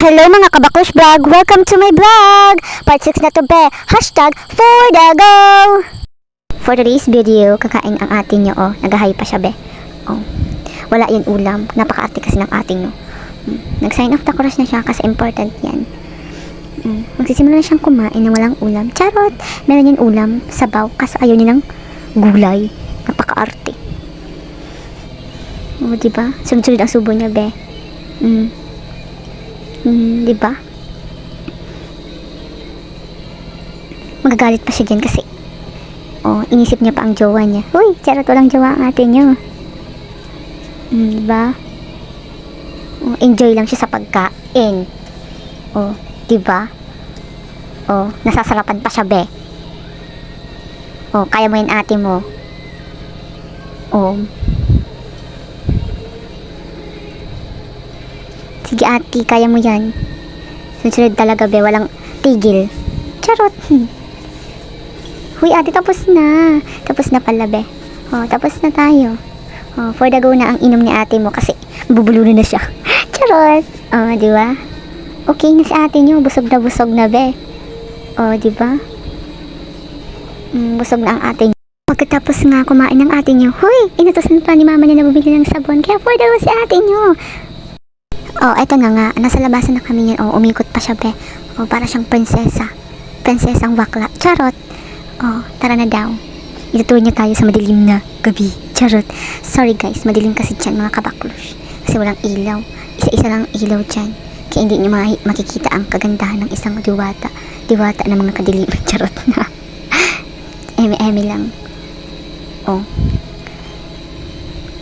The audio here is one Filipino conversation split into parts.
Hello mga kabakos vlog! Welcome to my vlog! Part 6 na to be! Hashtag for the go! For today's video, kakain ang atin nyo. Oh, nagahay pa siya be. Oh, wala yan ulam. Napaka-arte kasi ng atin nyo. Nag-sign off the chorus na siya kasi important yan. Magsisimula na siyang kumain na walang ulam. Charot! Meron yan ulam, sabaw, kasi ayaw niya ng gulay. Napaka-arte. Oh, diba? Sunod-sunod ang subo niya be. Diba? Magagalit pa siya dyan kasi inisip niya pa ang jowa niya. Uy, charot, walang jowa ang atin niyo. Diba? Enjoy lang siya sa pagkain. Diba? Nasasarapan pa siya be. Kaya mo yan ate mo. Sige ate, kaya mo yan. Sunod talaga be, walang tigil. Charot. Huy ate, tapos na. Tapos na pala be. Tapos na tayo. For the go na ang inom ni ate mo kasi bubulunan na siya. Charot. Diba? Okay na si ate nyo, busog na be. Diba? Busog na ang ate nyo. Pagkatapos nga kumain ng ate nyo, huy, inutosan pa ni mama niya na bumili ng sabon. Kaya for the go si ate nyo. Eto na nga. Nasa labasan na kami yan. Umikot pa siya, be. Para siyang prinsesa. Prinsesang bakla. Charot. Tara na daw. Itutuloy niya tayo sa madilim na gabi. Charot. Sorry guys, madilim kasi dyan mga kabaklush. Kasi walang ilaw. Isa-isa lang ilaw dyan. Kaya hindi niyo makikita ang kagandahan ng isang diwata. Diwata ng mga kadiliman. Charot na. Eme-eme lang.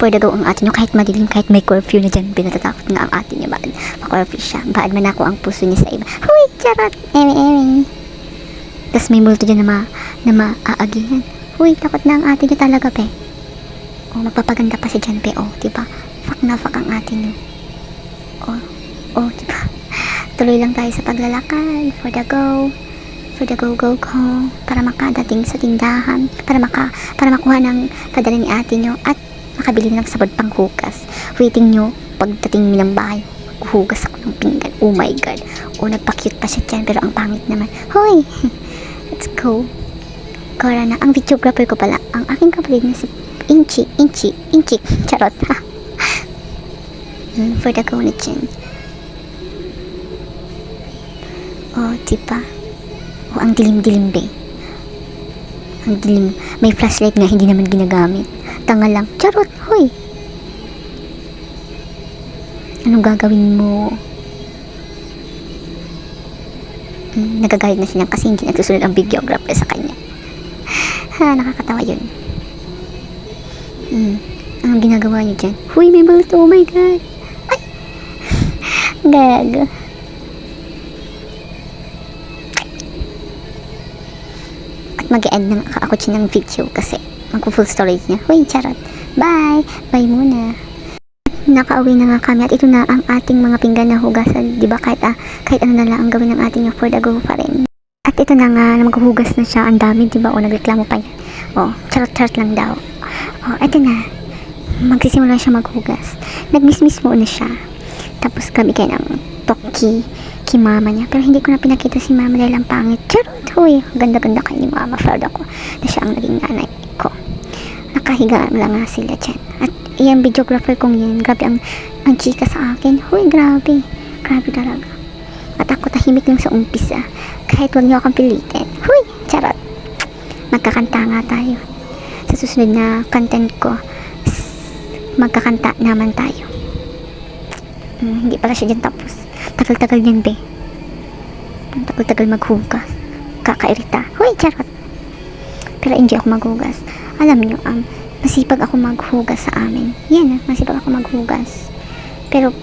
Pwede daw ang atin nyo kahit madilim, kahit may curfew na dyan. Pinatatakot nga ang atin nyo. Baad ma-curfew siya. Baad manako ang puso niya sa iba. Huy, charot. Eme. Tapos may multo dyan na maaagihan. Huy, takot na ang atin nyo talaga, pe. Magpapaganda pa siya dyan, pe. Diba? Fuck na fuck ang atin nyo. Diba? Tuloy lang tayo sa paglalakad. For the go. For the go. Para makadating sa tindahan. Para makuha ng padala ni atin nyo. At makabili ng sabon pang hugas. Waiting nyo, pagdating ng bahay, hugas ako ng pinggan. Oh my god. Nagpa-cute pa siya dyan, pero ang pangit naman. Hoy! Let's go. Kora na, ang videographer ko pala, ang aking kapatid na si Inchi. Charot, ha? For the go na dyan. Diba? Ang dilim-dilim be. Ang dilim. May flashlight nga, hindi naman ginagamit. Tanga lang. Charot, hoy. Anong gagawin mo? Nagagalit na siya kasi hindi nagsusunod ang videographer sa kanya. Nakakatawa yun. Anong ginagawa niyo dyan? Huy, may multo. Oh my god. Ay! Gago. At mag-e-end na ako ng video kasi magpo-full storage niya. Huy, charot. Bye! Bye muna. Nakauwi na nga kami at ito na ang ating mga pinggan na hugasan. Diba kahit ano na lang ang gawin ng ating for the go pa rin. At ito na nga, na maghuhugas na siya. Ang dami, diba? Nagreklamo pa yan. Charot lang daw. Ito na. Magsisimula siya maghugas. Nag-miss muna siya. Tapos kami kayo ng toki kay mama niya. Pero hindi ko na pinakita si mama dahil ang pangit. Charot! Huy, ganda-ganda kayo ni mama. Proud ako na siya ang naging nanay ko. Nakahiga lang nga sila dyan. At yung videographer kong yan, grabe ang chika sa akin. Huy, grabe. Grabe talaga. At ako tahimik lang sa umpisa. Kahit wag niyo akong pilitin. Huy, charot. Magkakanta nga tayo. Sa susunod na content ko, magkakanta naman tayo. Hindi pala siya dyan tapos. Tagal-tagal yan, be. Tagal-tagal maghugas. Kakairita. Huy, charot. Pero enjoy ako maghugas. Alam nyo, masipag ako maghugas sa amin. Yan, masipag ako maghugas. Pero,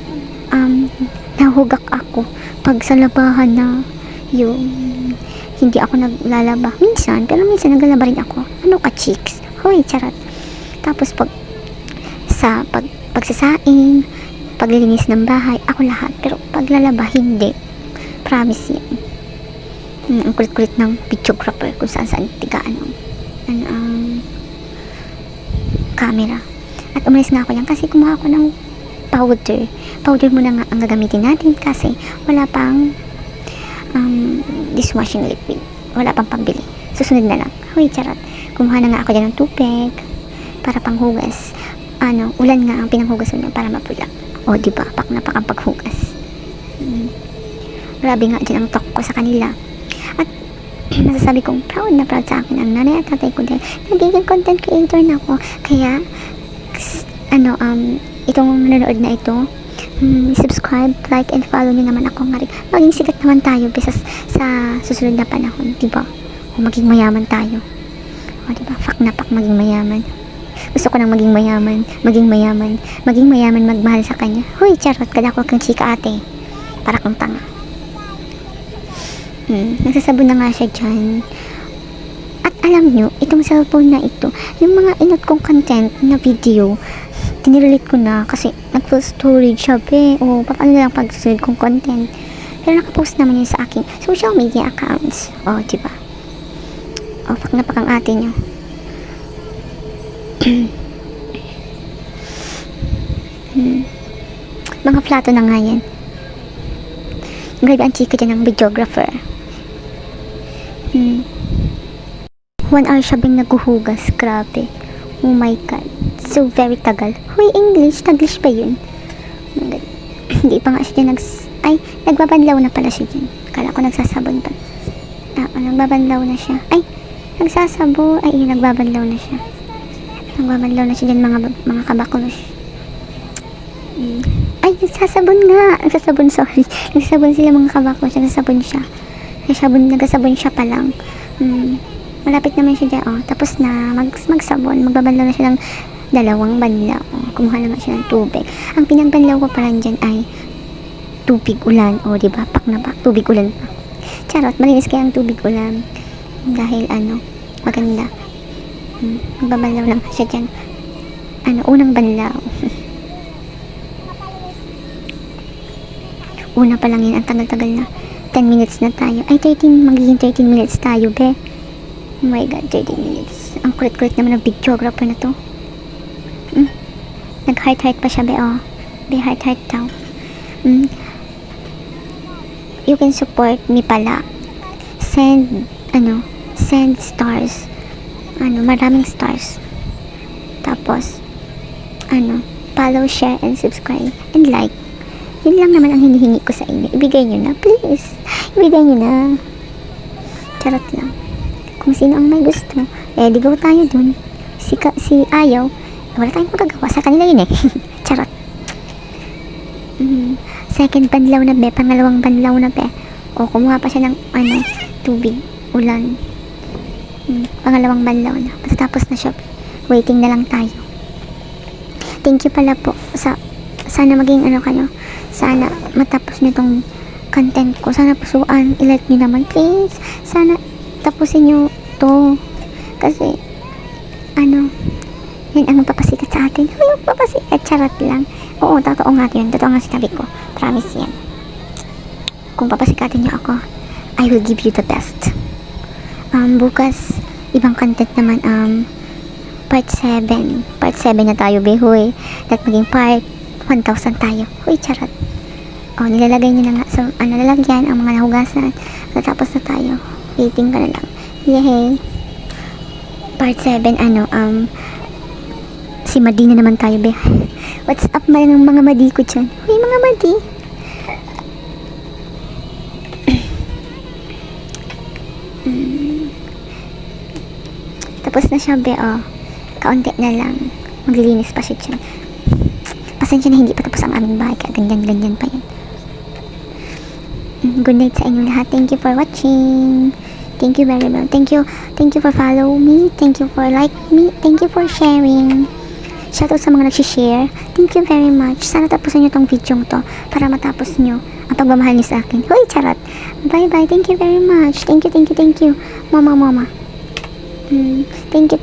nahugak ako pag sa labahan na yung hindi ako naglalaba. Minsan, pero minsan naglalaba rin ako. Ano ka, chicks? Huy, charot. Tapos pagsasaing, paglilinis ng bahay, ako lahat. Pero paglalaba, hindi. Promise yan. Ang kulit-kulit ng videographer kung saan tigaan ang camera. At umalis nga ako yan kasi kumuha ako ng powder. Powder muna nga ang gagamitin natin kasi wala pang dishwashing liquid. Wala pang pambili. Susunod na lang. Hoy, charot. Kumuha na nga ako dyan ng tubig para panghugas. Ulan nga ang pinanghugas niya para mapula. O, diba? Pak na pak ang paghugas. Grabe nga dyan ang talk ko sa kanila. At masasabi kong proud na proud sa akin ang nanay at tatay ko dahil nagiging content creator na ako. Kaya, itong nanonood na ito, subscribe, like, and follow nyo naman ako nga rin. Maging sikat naman tayo bisa sa susunod na panahon, diba? O maging mayaman tayo. O diba? Fuck na pak maging mayaman. Gusto ko nang maging mayaman, magmahal sa kanya. Hoy, charot, kadako kang chika ate. Para kang tanga. Nagsasabon na nga siya dyan. At alam nyo, itong cellphone na ito, yung mga inot kong content na video, tinirelate ko na kasi nag-full storage siya, o paano na lang pag-susunod kong content. Pero nakapost naman yun sa aking social media accounts. O, diba? O, fuck na pak ang ate nyo. Mga plato na nga yan. Grabe ang chika dyan ng videographer. 1 hour siya bang naguhugas. Grabe. Oh my god. So very tagal. Huy, English. Taglish ba yun? Oh my god. Hindi pa nga siya dyan nagbabanlaw na pala siya dyan. Kala ko nagsasabon pa. Nagbabanlaw na siya. Nagbabanlaw na siya. Nagbabanlaw na siya dyan mga kabaklos. Nagsasabon nga. Sorry. Nagsasabon sila mga kabaklos. Nagsasabon siya. Nagsasabon siya pa lang. Malapit naman siya dyan. Tapos na magsabon. Magbabanlaw na siya ng 2 banlaw. Kumuha naman siya ng tubig. Ang pinagbanlaw ko pa lang dyan ay tubig ulan. Diba? Pak na pak. Tubig ulan pa. Charot. Malinis kaya ang tubig ulan. Dahil maganda. Magbabanlaw lang siya dyan. Unang banlaw. Una pa lang yun. Ang tagal-tagal na. 10 minutes na tayo. Magiging 13 minutes tayo, be. Oh my god, 13 minutes. Ang kulit-kulit naman ng videographer na to. Nag-heart-heart pa siya, be, Be, heart-heart daw. You can support me pala. Send stars. Maraming stars. Tapos, follow, share, and subscribe. And like. Yun lang naman ang hinihingi ko sa inyo. Ibigay nyo na, please. Ibigay nyo na. Charot lang. Kung sino ang may gusto, di go tayo dun. Si ayaw, wala tayong magagawa. Sa kanila yun Charot. Second banlaw na, be. Pangalawang banlaw na, be. Kumuha pa siya ng, tubig, ulan. Pangalawang banlaw na. Matatapos na siya. Waiting na lang tayo. Thank you pala po sana maging kayo. Sana matapos nyo tong content ko. Sana pusuan. I-like nyo naman, please. Sana tapusin nyo to. Kasi, yan ang magpapasikat sa atin. Magpapasikat. Charot lang. Oo, totoo nga yun. Totoo nga sinabi ko. Promise yan. Kung papasikatin nyo ako, I will give you the best. Bukas, ibang content naman, part 7. Part 7 na tayo, behoy. At maging part 1,000 tayo. Huy, charot. Nilalagay nyo na nga sa lalagyan ang mga nahugasan. Natapos na tayo. Waiting ka na lang. Yay! Part 7, si Madi na naman tayo, be. What's up, mga Madi ko dyan? Huy, mga Madi. Tapos na siya, be, kaunti na lang. Maglilinis pa siya dyan. Pasensya na hindi pa tapos ang aming bahay, kaya ganyan pa yan. Good night sa inyo lahat. Thank you for watching. Thank you very much. Thank you for follow me. Thank you for like me. Thank you for sharing. Shoutout sa mga nag-share. Thank you very much. Sana tapusin nyo tong video to para matapos nyo ang pagmamahal nyo sa akin. Hoy, charot. Bye bye. Thank you very much. Thank you. Mama. Thank you.